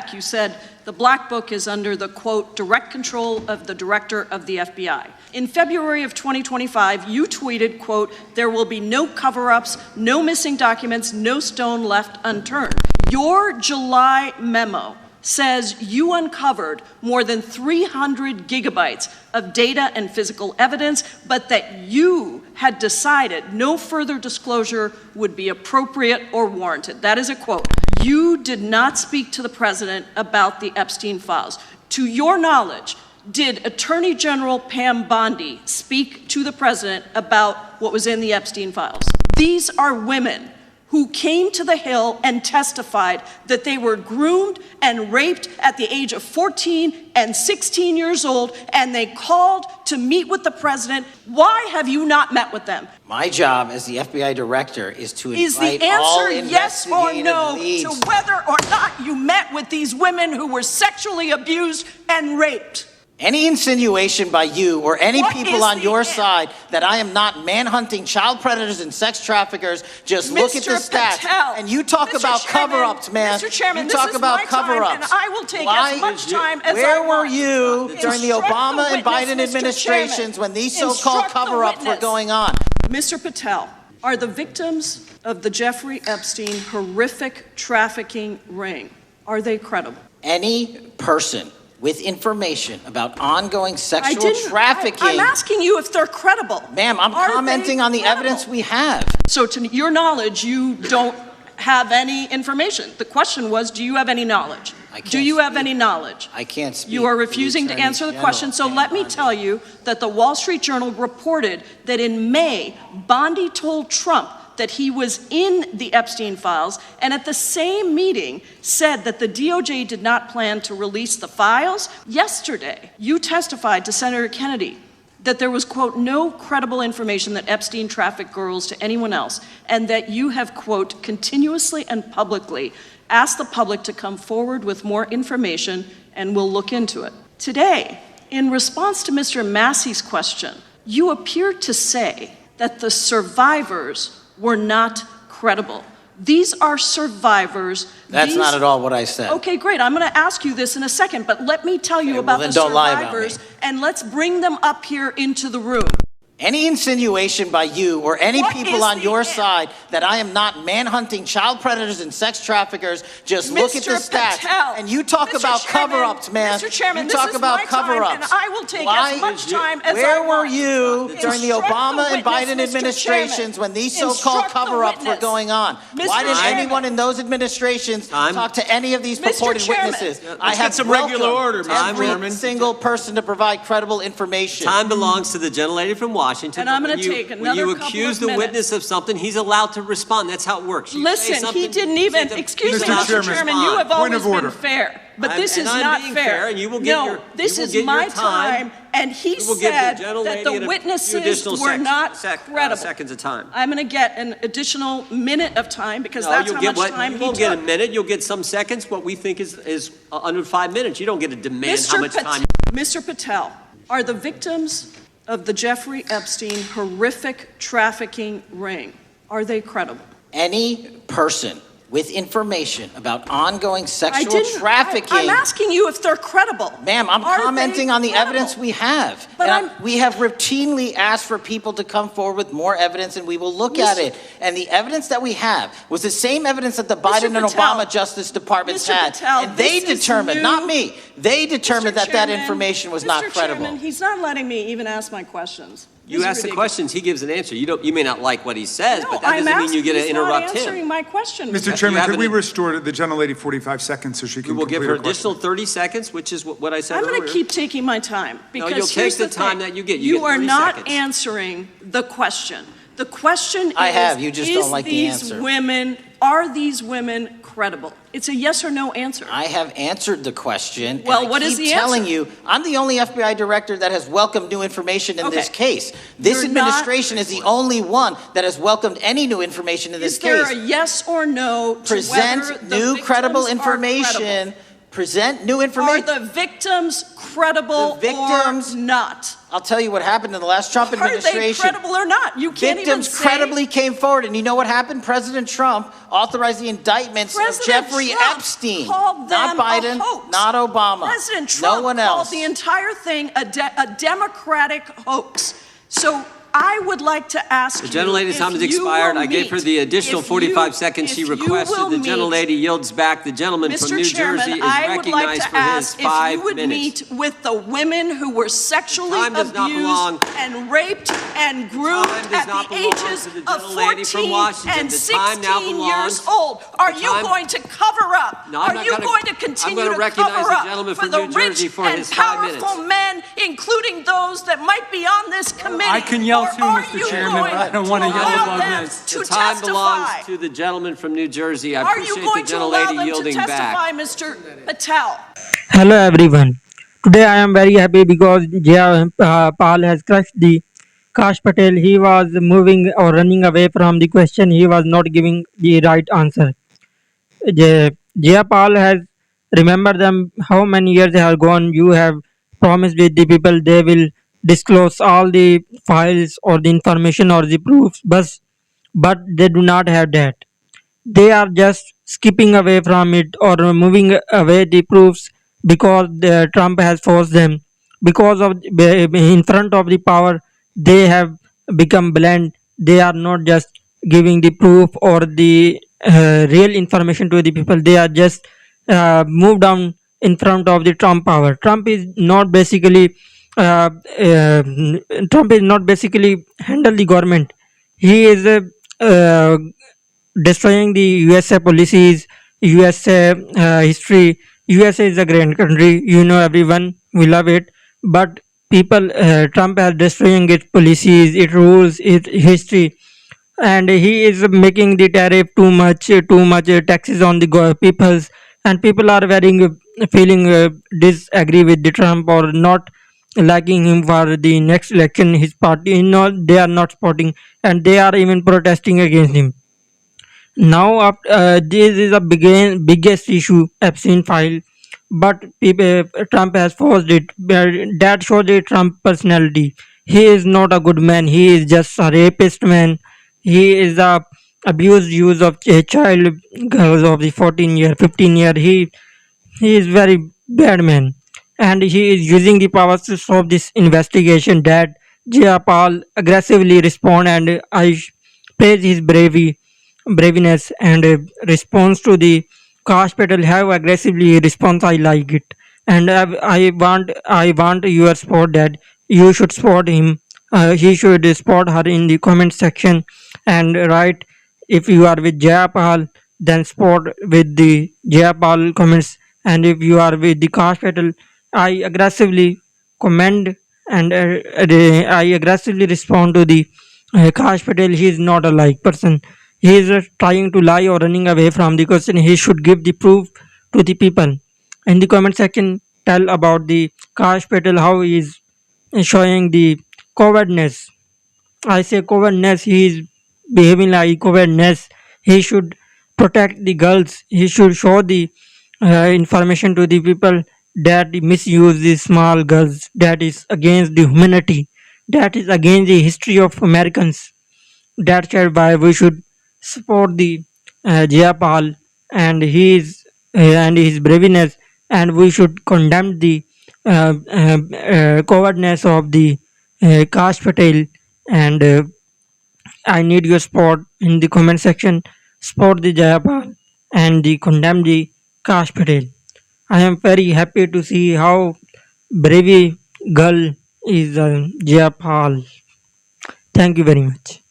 back, you said the Black Book is under the, quote, direct control of the director of the FBI. In February of 2025, you tweeted, quote, there will be no cover-ups, no missing documents, no stone left unturned. Your July memo says you uncovered more than 300 gigabytes of data and physical evidence, but that you had decided no further disclosure would be appropriate or warranted. That is a quote. You did not speak to the president about the Epstein files. To your knowledge, did Attorney General Pam Bondi speak to the president about what was in the Epstein files? These are women who came to the Hill and testified that they were groomed and raped at the age of 14 and 16 years old, and they called to meet with the president. Why have you not met with them? My job as the FBI director is to invite Is the all answer yes or no leads. to whether or not you met with these women who were sexually abused and raped? Any insinuation by you or any What people is on the your end? side that I am not manhunting child predators and sex traffickers, just look at the Mr. stats. Patel, And you talk Mr. about Chairman, cover-ups, man. Mr. Chairman, you this talk is about my time, cover-ups. and I will take as much time as I Where want. were you during the Instruct Obama the and Biden witness, Mr. administrations Chairman. when these so-called Instruct the cover-ups were witness. going on? Mr. Patel, are the victims of the Jeffrey Epstein horrific trafficking ring, are they credible? Any person with information about ongoing sexual trafficking. I'm asking you if they're credible. Ma'am, I'm Are commenting they on the credible? evidence we have. So to your knowledge, you don't have any information. The question was, do you have any knowledge? I can't Do you have speak. any knowledge? I can't speak. You are for the refusing to Attorney answer the General, question, so Pam let me Bondi. tell you that the Wall Street Journal reported that in May, Bondi told Trump that he was in the Epstein files, and at the same meeting said that the DOJ did not plan to release the files. Yesterday, you testified to Senator Kennedy that there was, quote, no credible information that Epstein trafficked girls to anyone else, and that you have, quote, continuously and publicly asked the public to come forward with more information, and we'll look into it. Today, in response to Mr. Massey's question, you appeared to say that the survivors were not credible. These are survivors. That's not at all what I said. Okay, great. I'm going to ask you this in a second, but let me tell you Okay, about well, the then don't lie about survivors, me. and let's bring them up here into the room. Any insinuation by you or any What people is on the your end? side that I am not manhunting child predators and sex traffickers, just look at the Mr. stats. Patel, And you talk Mr. about Chairman, cover-ups, man. Mr. Chairman, you this talk is about my time, cover-ups. and I will take Why- as much time as I Where were want. you during the Instruct Obama the and witness, Biden Mr. administrations Chairman. when these so-called Instruct the cover-ups were witness. going on? Mr. Why didn't Chairman. anyone in those administrations Time. talk to any of these Mr. purported Chairman. witnesses? Let's I get have some regular welcomed order, Mr. every Chairman. single person to provide credible information. Time belongs to the gentlelady from Washington. And I'm but gonna when you- take when another you couple accuse of the minutes. witness of something, he's allowed to respond. That's how it works. You say Listen, he something, didn't you even, say the- excuse he's me, allowed Mr. to Chairman, respond. you have Point of always been order. fair, but this And is I'm not being fair. fair, and you will get No, your- this you will is get your my time. and he We will give the said gentlelady that the a few witnesses additional were not seconds credible. of time. I'm going to get an additional minute of time because No, that's you'll how get much what, time you he won't get a took. minute. You'll get some seconds. What we think is under 5 minutes. You don't get to demand how much time. Mr. Patel, are the victims of the Jeffrey Epstein horrific trafficking ring, are they credible? Any person with information about ongoing sexual didn't. trafficking. I'm asking you if they're credible. Ma'am, I'm Are commenting they on the credible? evidence we have. But And we have routinely asked for people to come forward with more evidence, and we will look at Mr. it. And the evidence that we have was the same evidence that the Biden and Patel, Obama Justice Departments Mr. had. Patel, And they this is determined, new. not me, they determined Mr. that Chairman, information was Mr. not credible. Chairman, he's not letting me even ask my questions. You This is ask the ridiculous. questions, he gives an answer. You may not like what he says, No, but that I'm doesn't mean you get to he's interrupt not him. answering my question. Mr. You Chairman, have could we an- restore the gentlelady 45 seconds so she We can will give complete her her question? additional 30 seconds, which is what I said I'm earlier. going to keep taking my time because you'll take here's the the time thing. that you get. You get are 30 not seconds. answering the question. The question I is, have, you just don't like the these answer. women, are these women credible? It's a yes or no answer. I have answered the question. Well, and I what is keep the telling answer? you, I'm the only FBI director that has welcomed new information in this Okay. case. This You're not- administration is the only one that has welcomed any new information in this Is there case. a yes or no to Present whether the new victims credible are information. credible? present new Are information. the victims credible The victims- or not? I'll tell you what happened in the last Trump Are they administration. credible or not? You can't even Victims say. credibly came forward, and you know what happened? President Trump authorized the indictments of President Jeffrey Trump Epstein. called Not them Biden, a hoax. not Obama. President Trump no one called else. the entire thing a Democratic hoax. So I would like to ask The you gentlelady's if time has you expired. will I gave her meet- the additional if 45 you- seconds she if you requested. will The meet- gentlelady yields back. The gentleman from Mr. New Chairman, Jersey is I would like recognized to for his ask if 5 you would minutes. meet with the women who were sexually Time does not belong. abused and raped and groomed Time does at not the belong ages to the of gentlelady from 14 Washington. and The time now 16 belongs- years old. Are the you time- going to cover up? No, I'm Are not you gonna- going to I'm continue gonna to recognize cover the up gentleman for from the New Jersey rich for and his 5 powerful minutes. men, including those that might be on this committee? I can yell Or too, are Mr. you Chairman, going but I don't wanna to yell allow above them this. to The time belongs testify? to the gentleman from New Jersey. I Are you appreciate going the to allow gentlelady them to yielding testify, back. Mr. Patel? Hello everyone. Today I am very happy because Jayapal has crushed the Kash Patel. He was moving or running away from the question. He was not giving the right answer. Jayapal has remembered them how many years have gone. You have promised with the people they will disclose all the files or the information or the proofs, but they do not have that. They are just skipping away from it or moving away the proofs because Trump has forced them. Because of in front of the power, they have become bland. They are not just giving the proof or the real information to the people. They are just moved down in front of the Trump power. Uh, uh, Trump is not basically handle the government. He is uh, destroying the USA policies, USA history. USA is a great country. You know, everyone we love it, but people Trump is destroying its policies, its rules, its history, and he is making the tariff too much taxes on the peoples, and people are feeling disagree with the Trump or not liking him for the next election. His party, they are not supporting, and they are even protesting against him now. This is the biggest issue Epstein file, but Trump has forced it. That shows the Trump personality. He is not a good man. He is just a rapist man. He is a abused use of a child girls of the 14 year, 15 year. He is very bad man, and he is using the powers to stop this investigation. That Jayapal aggressively respond, and praise his braveness and response to the Kash Patel have aggressively response. I like it, and I want your support that you should support him. He should support her in the comment section and write if you are with Jayapal, then support with the Jayapal comments, and if you are with the Kash Patel, I aggressively comment and I aggressively respond to the Kash Patel. He is not a like person. He is trying to lie or running away from the question. He should give the proof to the people. In the comment section, tell about the Kash Patel how he is showing the cowardness. I say cowardness. He is behaving like cowardness. He should protect the girls. He should show the information to the people that misuse the small girls. That is against the humanity. That is against the history of Americans. That's why we should support the Jayapal and his braveness, and we should condemn the cowardness of the Kash Patel. And I need your support in the comment section. Support the Jayapal and the condemn the Kash Patel. I am very happy to see how brave girl is Jayapal. Thank you very much.